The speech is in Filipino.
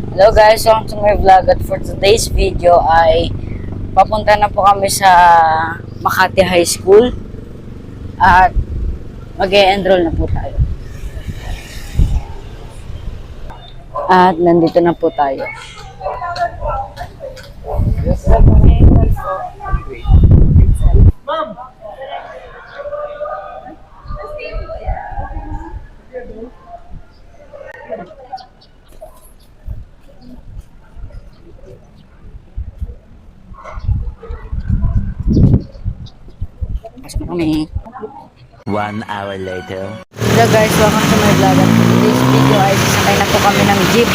Hello guys, welcome to my vlog at for today's video ay papunta na po kami sa Makati High School at mag-e-enroll na po tayo. At nandito na po tayo. Pasok na kami. 1 hour later. Hello guys, welcome to my vlog at for today's video ay sasakay na po kami ng jeep